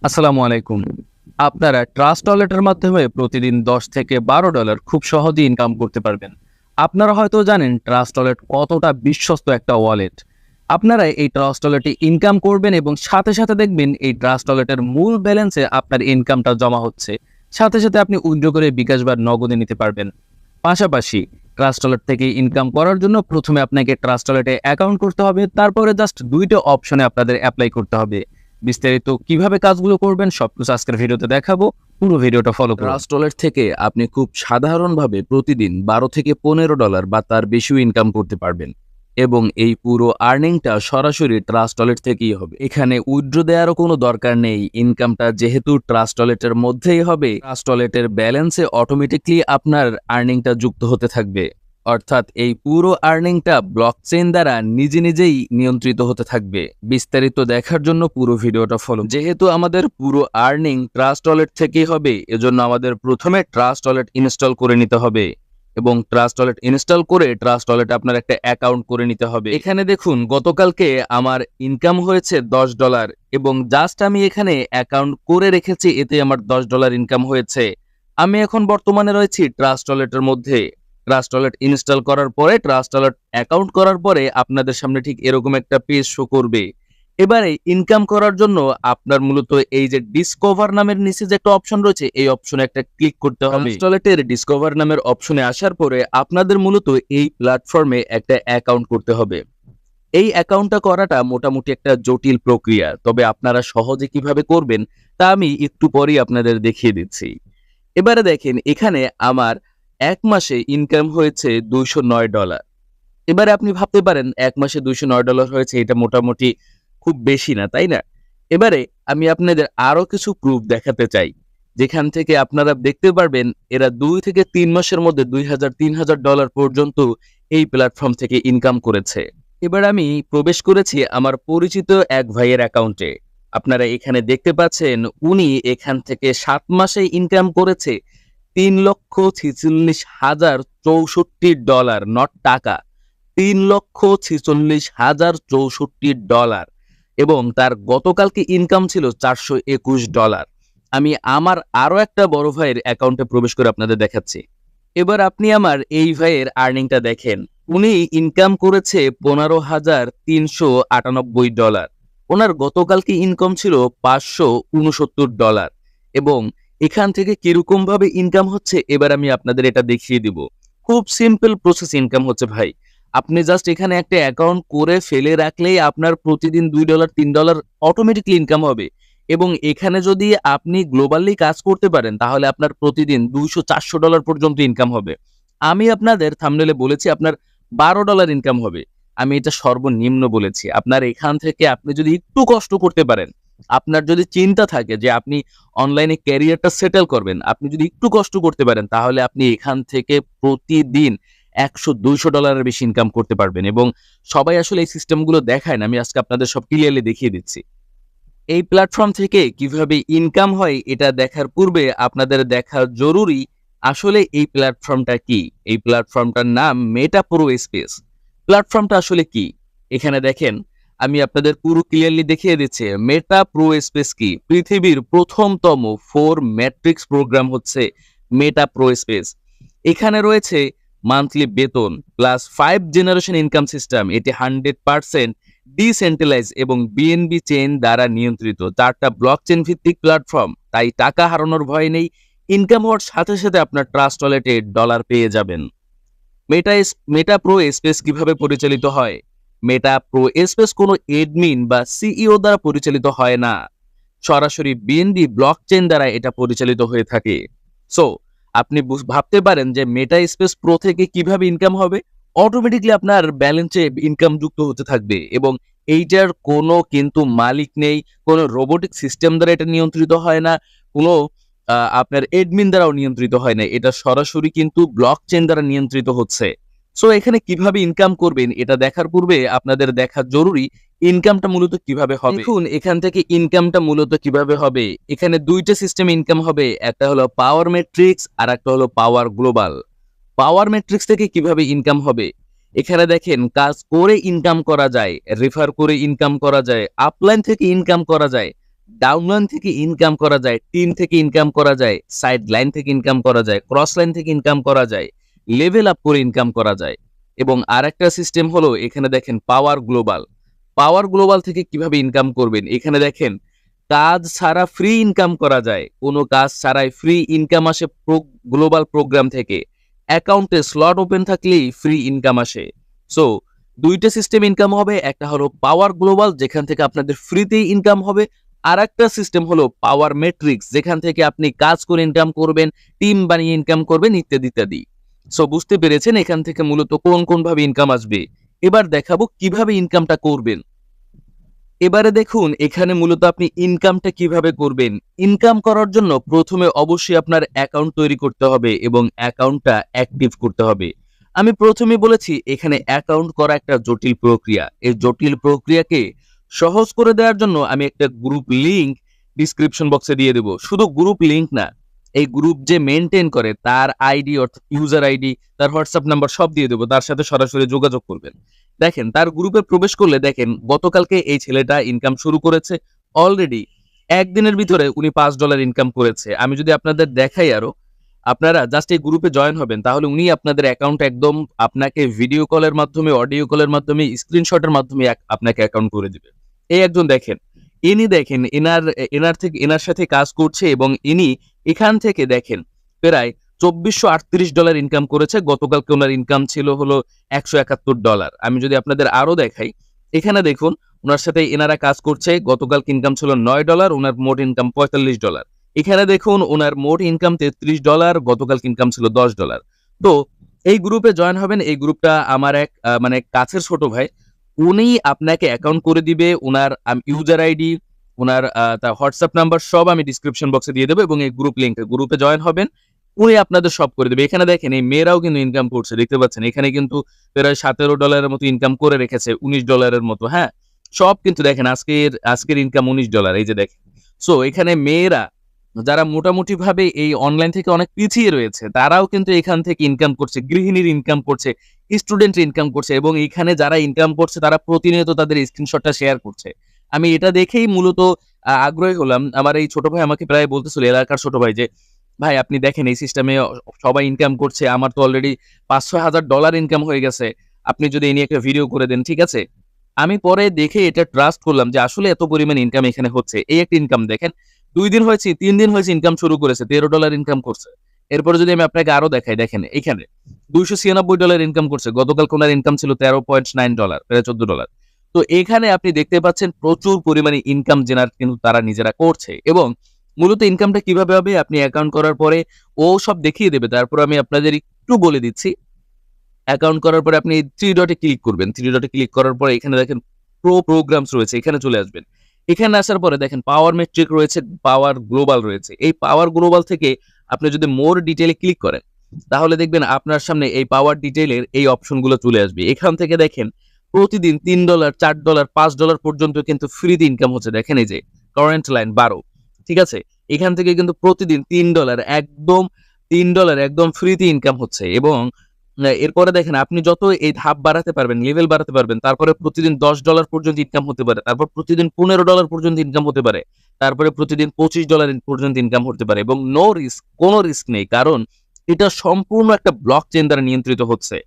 আসসালামু আলাইকুম। আপনারা ট্রাস্ট ওয়ালেটের মাধ্যমে প্রতিদিন $10 থেকে $12 খুব সহজেই ইনকাম করতে পারবেন। আপনারা হয়তো জানেন ট্রাস্ট ওয়ালেট কতটা বিশ্বস্ত একটা ওয়ালেট। আপনারা এই ট্রাস্ট ওয়ালেটে ইনকাম করবেন এবং সাথে সাথে দেখবেন এই ট্রাস্ট ওয়ালেটের মূল ব্যালেন্সে আপনার ইনকামটা জমা হচ্ছে। সাথে সাথে আপনি উইথড্র করে বিকাশ বা নগদে নিতে পারবেন। পাশাপাশি ট্রাস্ট ওয়ালেট থেকে ইনকাম করার জন্য প্রথমে আপনাকে ট্রাস্ট ওয়ালেটে অ্যাকাউন্ট করতে হবে, তারপরে জাস্ট 2টা অপশনে আপনাদের অ্যাপ্লাই করতে হবে। বিস্তারিত কিভাবে কাজগুলো করবেন সবকিছু আজকের ভিডিওতে দেখাবো। পুরো ভিডিওটা ফলো করুন। ট্রাস্ট ওয়ালেট থেকে আপনি খুব সাধারণভাবে প্রতিদিন $12 থেকে $15 বা তার বেশিও ইনকাম করতে পারবেন এবং এই পুরো আর্নিংটা সরাসরি ট্রাস্ট ওয়ালেট থেকেই হবে। এখানে উইথড্র দেওয়ারও কোনো দরকার নেই। ইনকামটা যেহেতু ট্রাস্ট ওয়ালেটের মধ্যেই হবে, ট্রাস্ট ওয়ালেটের ব্যালেন্সে অটোমেটিকলি আপনার আর্নিংটা যুক্ত হতে থাকবে। অর্থাৎ এই পুরো আর্নিংটা ব্লকচেইন দ্বারা নিজে নিজেই নিয়ন্ত্রিত হতে থাকবে। বিস্তারিত দেখার জন্য পুরো ভিডিওটা ফলো। যেহেতু আমাদের পুরো আর্নিং ট্রাস্ট ওয়ালেট থেকেই হবে, এজন্য আমাদের প্রথমে ট্রাস্ট ওয়ালেট ইনস্টল করে নিতে হবে এবং ট্রাস্ট ওয়ালেট ইনস্টল করে ট্রাস্ট ওয়ালেট আপনার একটা অ্যাকাউন্ট করে নিতে হবে। এখানে দেখুন, গতকালকে আমার ইনকাম হয়েছে $10 এবং জাস্ট আমি এখানে অ্যাকাউন্ট করে রেখেছি, এতে আমার $10 ইনকাম হয়েছে। আমি এখন বর্তমানে রয়েছি ট্রাস্ট ওয়ালেটের মধ্যে। ট্রাস্ট ওয়ালেট ইনস্টল করার পরে, ট্রাস্ট ওয়ালেট অ্যাকাউন্ট করার পরে আপনাদের সামনে ঠিক এরকম একটা পেজ শো করবে। এবারে ইনকাম করার জন্য আপনার মূলত এই যে ডিসকভার নামের নিচে যে একটা অপশন রয়েছে, এই অপশনে একটা ক্লিক করতে হবে। ট্রাস্ট ওয়ালেটের ডিসকভার নামের অপশনে আসার পরে আপনাদের মূলত এই প্ল্যাটফর্মে একটা অ্যাকাউন্ট করতে হবে। এই অ্যাকাউন্টটা করাটা মোটামুটি একটা জটিল প্রক্রিয়া, তবে আপনারা সহজে কিভাবে করবেন তা আমি একটু পরেই আপনাদের দেখিয়ে দিচ্ছি। এবারে দেখেন, এখানে আমার এক মাসে ইনকাম হয়েছে $209। এবারে আপনি ভাবতে পারেন এক মাসে $209 হয়েছে, এটা মোটামুটি খুব বেশি না, তাই না? এবারে আমি আপনাদের আরো কিছু প্রুফ দেখাতে চাই, যেখান থেকে আপনারা দেখতে পারবেন এরা 2 থেকে 3 মাসের মধ্যে $2000-3000 পর্যন্ত এই প্ল্যাটফর্ম থেকে ইনকাম করেছে। এবার আমি প্রবেশ করেছি আমার পরিচিত এক ভাইয়ের অ্যাকাউন্টে। আপনারা এখানে দেখতে পাচ্ছেন উনি এখান থেকে 7 মাসে ইনকাম করেছে $3,46,064, নট টাকা, $3,46,064 এবং তার গতকালকে ইনকাম ছিল $421। আমি আমার আরো একটা বড় ভাইয়ের অ্যাকাউন্টে প্রবেশ করে আপনাদের দেখাচ্ছি। এবার আপনি আমার এই ভাইয়ের আর্নিংটা দেখেন। উনি ইনকাম করেছে $15,398। ওনার গতকালকে ইনকাম ছিল $569 এবং এখান থেকে কিরকম ভাবে ইনকাম হচ্ছে এবার আমি আপনাদের এটা দেখিয়ে দিব। খুব সিম্পল প্রসেস ইনকাম হচ্ছে ভাই। আপনি জাস্ট এখানে একটা অ্যাকাউন্ট করে ফেলে রাখলেই আপনার প্রতিদিন $2-3 অটোমেটিকলি ইনকাম হবে এবং এখানে যদি আপনি গ্লোবালি কাজ করতে পারেন তাহলে আপনার প্রতিদিন $200-400 পর্যন্ত ইনকাম হবে। আমি আপনাদের থাম্বনেলে বলেছি আপনার $12 ইনকাম হবে। আমি এটা সর্বনিম্ন বলেছি। আপনার এখান থেকে আপনি যদি একটু কষ্ট করতে পারেন, আপনার যদি চিন্তা থাকে যে আপনি অনলাইনে ক্যারিয়ারটা সেটেল করবেন, আপনি যদি একটু কষ্ট করতে পারেন তাহলে আপনি এখান থেকে প্রতিদিন $100-200 বেশি ইনকাম করতে পারবেন এবং সবাই আসলে এই সিস্টেমগুলো দেখায় না। আমি আজকে আপনাদের সব ক্লিয়ারলি দেখিয়ে দিচ্ছি। এই প্ল্যাটফর্ম থেকে কিভাবে ইনকাম হয় এটা দেখার পূর্বে আপনাদের দেখা জরুরি আসলে এই প্ল্যাটফর্মটা কি। এই প্ল্যাটফর্মটার নাম মেটা প্রো স্পেস। প্ল্যাটফর্মটা আসলে কি এখানে দেখেন, আমি আপনাদের পুরো ক্লিয়ারলি দেখিয়ে দিচ্ছি। মেটা প্রো স্পেস কি? পৃথিবীর প্রথমতম 4 ম্যাট্রিক্স প্রোগ্রাম হচ্ছে মেটা প্রো স্পেস। এখানে রয়েছে মান্থলি বেতন প্লাস 5 জেনারেশন ইনকাম সিস্টেম। এটি 100% ডিসেন্ট্রালাইজ এবং বিএনবি চেইন দ্বারা নিয়ন্ত্রিত। 4টা ব্লকচেইন ভিত্তিক প্ল্যাটফর্ম, তাই টাকা হারানোর ভয় নেই। ইনকাম হওয়ার সাথে সাথে আপনার ট্রাস্ট ওয়ালেটে ডলার পেয়ে যাবেন। মেটা প্রো স্পেস কিভাবে পরিচালিত হয়? মেটা প্রো স্পেস কোনো এডমিন বা সিইও দ্বারা পরিচালিত হয় না, সরাসরি বিএনবি ব্লকচেইন দ্বারা এটা পরিচালিত হয়ে থাকে। সো আপনি ভাবতে পারেন যে মেটা স্পেস প্রো থেকে কিভাবে ইনকাম হবে। অটোমেটিকলি আপনার ব্যালেন্সে ইনকাম যুক্ত হতে থাকবে এবং এইটার কোনো কিন্তু মালিক নেই, কোনো রোবোটিক সিস্টেম দ্বারা এটা নিয়ন্ত্রিত হয় না, কোনো আপনার এডমিন দ্বারাও নিয়ন্ত্রিত হয় না। এটা সরাসরি কিন্তু ব্লকচেইন দ্বারা নিয়ন্ত্রিত হচ্ছে। সো এখানে কিভাবে ইনকাম করবেন এটা দেখার পূর্বে আপনাদের দেখা জরুরি ইনকামটা মূলত কিভাবে হবে। দেখুন, এখান থেকে ইনকামটা মূলত কিভাবে হবে। এখানে 2টা সিস্টেম ইনকাম হবে, একটা হলো পাওয়ার ম্যাট্রিক্স আর একটা হলো পাওয়ার গ্লোবাল। পাওয়ার ম্যাট্রিক্স থেকে কিভাবে ইনকাম হবে, এখানে দেখেন কাজ করে ইনকাম করা যায়, রেফার করে ইনকাম করা যায়, আপলাইন থেকে ইনকাম করা যায়, ডাউনলাইন থেকে ইনকাম করা যায়, টিম থেকে ইনকাম করা যায়, সাইড লাইন থেকে ইনকাম করা যায়, ক্রস লাইন থেকে ইনকাম করা যায়, লেভেল আপ করে ইনকাম করা যায়। এবং আরেকটা সিস্টেম হলো এখানে দেখেন পাওয়ার গ্লোবাল। পাওয়ার গ্লোবাল থেকে কিভাবে ইনকাম করবেন, এখানে দেখেন কাজ ছাড়া ফ্রি ইনকাম করা যায়, কোনো কাজ ছাড়াই ফ্রি ইনকাম আসে গ্লোবাল প্রোগ্রাম থেকে। অ্যাকাউন্টে স্লট ওপেন থাকলেই ফ্রি ইনকাম আসে। সো দুইটা সিস্টেম ইনকাম হবে, একটা হলো পাওয়ার গ্লোবাল যেখান থেকে আপনাদের ফ্রিতেই ইনকাম হবে, আর একটা সিস্টেম হলো পাওয়ার ম্যাট্রিক্স যেখান থেকে আপনি কাজ করে ইনকাম করবেন, টিম বানিয়ে ইনকাম করবেন, ইত্যাদি ইত্যাদি। সো বুঝতে পেরেছেন এখান থেকে মূলত কোন কোন ভাবে ইনকাম আসবে। এবার দেখাবো কিভাবে ইনকামটা করবেন। এবারে দেখুন এখানে মূলত আপনি ইনকামটা কিভাবে করবেন। ইনকাম করার জন্য প্রথমে অবশ্যই আপনার অ্যাকাউন্ট তৈরি করতে হবে এবং অ্যাকাউন্টটা অ্যাক্টিভ করতে হবে। আমি প্রথমে বলেছি এখানে অ্যাকাউন্ট করা একটা জটিল প্রক্রিয়া। এই জটিল প্রক্রিয়াকে সহজ করে দেওয়ার জন্য আমি একটা গ্রুপ লিংক ডিসক্রিপশন বক্সে দিয়ে দেব। শুধু গ্রুপ লিংক না, এই গ্রুপ যে মেনটেন করে তার আইডি অর্থাৎ ইউজার আইডি, তার হোয়াটসঅ্যাপ নাম্বার সব দিয়ে দেবো, তার সাথে সরাসরি যোগাযোগ করবেন। দেখেন তার গ্রুপে প্রবেশ করলে দেখেন গতকালকে এই ছেলেটা ইনকাম শুরু করেছে। অলরেডি একদিনের ভিতরে উনি $5 ইনকাম করেছে। আমি যদি আপনাদের দেখাই আরো, আপনারা জাস্ট এই গ্রুপে জয়েন হবেন তাহলে উনি আপনাদের অ্যাকাউন্ট একদম আপনাকে ভিডিও কলের মাধ্যমে, অডিও কলের মাধ্যমে, স্ক্রিনশটের মাধ্যমে আপনাকে অ্যাকাউন্ট করে দিবে। এই একজন দেখেন, ইনি দেখেন এনার সাথে কাজ করছে এবং ইনি এখান থেকে দেখেন প্রায় $2438 ইনকাম করেছে। গতকালকে ওনার ইনকাম ছিল হলো $171। আমি যদি আপনাদের আরো দেখাই, এখানে দেখুন ওনার সাথে এনারা কাজ করছে। গতকালকে ইনকাম ছিল $9, ওনার মোট ইনকাম $45। এখানে দেখুন ওনার মোট ইনকাম $33, গতকালকে ইনকাম ছিল $10। তো এই গ্রুপে জয়েন হবেন। এই গ্রুপটা আমার এক মানে কাছের ছোট ভাই, উনি আপনাকে অ্যাকাউন্ট করে দিবে। ওনার ইউজার আইডি, ওনার তার হোয়াটসঅ্যাপ নাম্বার সব আমি ডিসক্রিপশন বক্সে দিয়ে দেবো এবং এই গ্রুপ লিংক, গ্রুপে জয়েন হবেন, উনি আপনাদের সব করে দেবে। এখানে দেখেন এই মেয়েরাও কিন্তু ইনকাম করছে, দেখতে পাচ্ছেন এখানে কিন্তু প্রায় $17 মতো ইনকাম করে রেখেছে, $19 মতো। হ্যাঁ, সব কিন্তু দেখেন আজকের ইনকাম $19, এই যে দেখেন। সো এখানে মেয়েরা যারা মোটামুটি ভাবে এই অনলাইন থেকে অনেক পিছিয়ে রয়েছে তারাও কিন্তু এখান থেকে ইনকাম করছে, গৃহিণীর ইনকাম করছে, স্টুডেন্ট ইনকাম করছে এবং এখানে যারা ইনকাম করছে তারা প্রতিনিয়ত তাদের স্ক্রিনশটটা শেয়ার করছে। আমি এটা দেখেই মূলত আগ্রহী হলাম। আমার এই ছোট ভাই আমাকে প্রায় বলতেছিল, এলাকার ছোট ভাই, যে ভাই আপনি দেখেন এই সিস্টেমে সবাই ইনকাম করছে, আমার তো অলরেডি $5,000-6,000 ইনকাম হয়ে গেছে, আপনি যদি এই নিয়ে একটা ভিডিও করে দেন। ঠিক আছে, আমি পরে দেখে এটা ট্রাস্ট করলাম যে আসলে এত পরিমাণ ইনকাম এখানে হচ্ছে। এই একটা ইনকাম দেখেন, 2 দিন হয়েছে, 3 দিন হয়েছে ইনকাম শুরু করেছে, $13 ইনকাম করছে। এরপরে যদি আমি আপনাকে আরো দেখাই, দেখেন এখানে $296 ইনকাম করছে। গতকাল ওনার ইনকাম ছিল $13.9, প্রায় $14। তো এখানে আপনি দেখতে পাচ্ছেন প্রচুর পরিমাণে ইনকাম জেনারেট কিন্তু তারা নিজেরা করছে। এবং মূলত ইনকামটা কিভাবে হবে, আপনি অ্যাকাউন্ট করার পরে ও সব দেখিয়ে দেবে। তারপর আমি আপনাদের একটু বলে দিচ্ছি। অ্যাকাউন্ট করার পরে আপনি 3 ডটে ক্লিক করবেন। 3 ডটে ক্লিক করার পরে এখানে দেখেন প্রোগ্রামস রয়েছে, এখানে চলে আসবেন। এখানে আসার পরে দেখেন পাওয়ার মেট্রিক রয়েছে, পাওয়ার গ্লোবাল রয়েছে। এই পাওয়ার গ্লোবাল থেকে আপনি যদি মোর ডিটেইলে ক্লিক করেন তাহলে দেখবেন আপনার সামনে এই পাওয়ার ডিটেইলের এই অপশনগুলো চলে আসবে। এখান থেকে দেখেন প্রতিদিন $3, $4, $5 পর্যন্ত কিন্তু ফ্রিতে ইনকাম হচ্ছে। দেখেন এই যে কারেন্ট লাইন 12, ঠিক আছে? এখান থেকে কিন্তু প্রতিদিন $3 একদম $3 একদম ফ্রিতে ইনকাম হচ্ছে। এবং এরপরে দেখেন আপনি যত এই ধাপ বাড়াতে পারবেন, লেভেল বাড়াতে পারবেন, তারপরে প্রতিদিন $10 পর্যন্ত ইনকাম হতে পারে, তারপর প্রতিদিন $15 পর্যন্ত ইনকাম হতে পারে, তারপরে প্রতিদিন $25 পর্যন্ত ইনকাম হতে পারে এবং নো রিস্ক, কোনো রিস্ক নেই, কারণ এটা সম্পূর্ণ একটা ব্লক চেইন দ্বারা নিয়ন্ত্রিত হচ্ছে।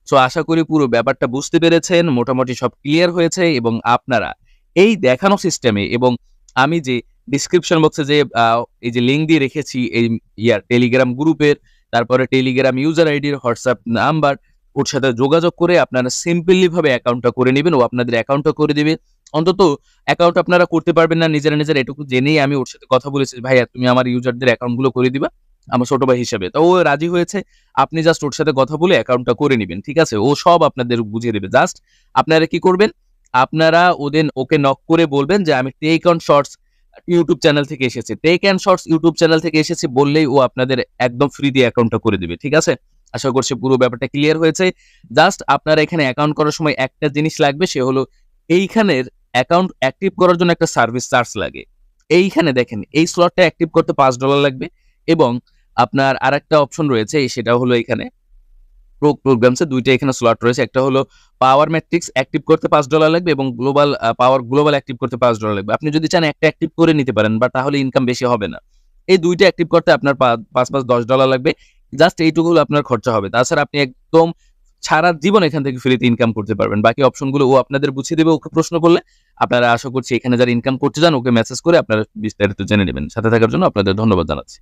সো আশা করি পুরো ব্যাপারটা বুঝতে পেরেছেন, মোটামুটি সব ক্লিয়ার হয়েছে এবং আপনারা এই দেখানো সিস্টেমে এবং আমি যে ডিসক্রিপশন বক্সে যে এই যে লিংক দিয়ে রেখেছি এই টেলিগ্রাম গ্রুপের, তারপরে টেলিগ্রাম ইউজার আইডির, হোয়াটসঅ্যাপ নাম্বার, ওর সাথে যোগাযোগ করে আপনারা সিম্পলি ভাবে অ্যাকাউন্টটা করে নেবেন, ও আপনাদের অ্যাকাউন্টটা করে দিবে। অন্তত অ্যাকাউন্ট আপনারা করতে পারবেন না নিজেরা নিজেরা, এটুকু জেনেই আমি ওর সাথে কথা বলেছি, ভাইয়া তুমি আমার ইউজারদের অ্যাকাউন্টগুলো করে দিবা আমার ছোট ভাই হিসেবে। তো ও রাজি হয়েছে। আপনি জাস্ট ওর সাথে কথা বলে অ্যাকাউন্টটা করে নেবেন, ঠিক আছে? ও সব আপনাদের বুঝিয়ে দেবে। জাস্ট আপনারা কি করবেন, আপনারা ওকে নক করে বলবেন যে আমি tech on shorts YouTube channel থেকে এসেছি, tech and shorts YouTube channel থেকে এসেছি বললেই ও আপনাদের একদম ফ্রি দিয়ে অ্যাকাউন্টটা করে দিবে, ঠিক আছে? আশা করছি পুরো ব্যাপারটা ক্লিয়ার হয়েছে। জাস্ট আপনারা এখানে অ্যাকাউন্ট করার সময় একটা জিনিস লাগবে, সে হলো এইখানের অ্যাকাউন্ট অ্যাক্টিভ করার জন্য একটা সার্ভিস চার্জ লাগে। এইখানে দেখেন এই স্লটটা অ্যাক্টিভ করতে $5 লাগবে এবং আপনার আরেকটা অপশন রয়েছে, সেটা হলো এখানে প্রোগ্রামসে দুইটা এখানে স্লট রয়েছে। একটা হলো পাওয়ার ম্যাট্রিক্স অ্যাক্টিভ করতে $5 লাগবে এবং গ্লোবাল অ্যাক্টিভ করতে $5 লাগবে। আপনি যদি চান একটা অ্যাক্টিভ করে নিতে পারেন, বা তাহলে ইনকাম বেশি হবে না। এই দুইটা অ্যাক্টিভ করতে আপনার 5 $10 লাগবে। জাস্ট এইটুকু হলো আপনার খরচা হবে। তাছাড়া আপনি একদম সারা জীবন এখান থেকে ফ্রিতে ইনকাম করতে পারবেন। বাকি অপশনগুলো ও আপনাদের বুঝিয়ে দেবে ওকে প্রশ্ন করলে। আপনারা আশা করছি এখানে যারা ইনকাম করতে চান ওকে মেসেজ করে আপনারা বিস্তারিত জেনে নেবেন। সাথে থাকার জন্য আপনাদের ধন্যবাদ জানাচ্ছি।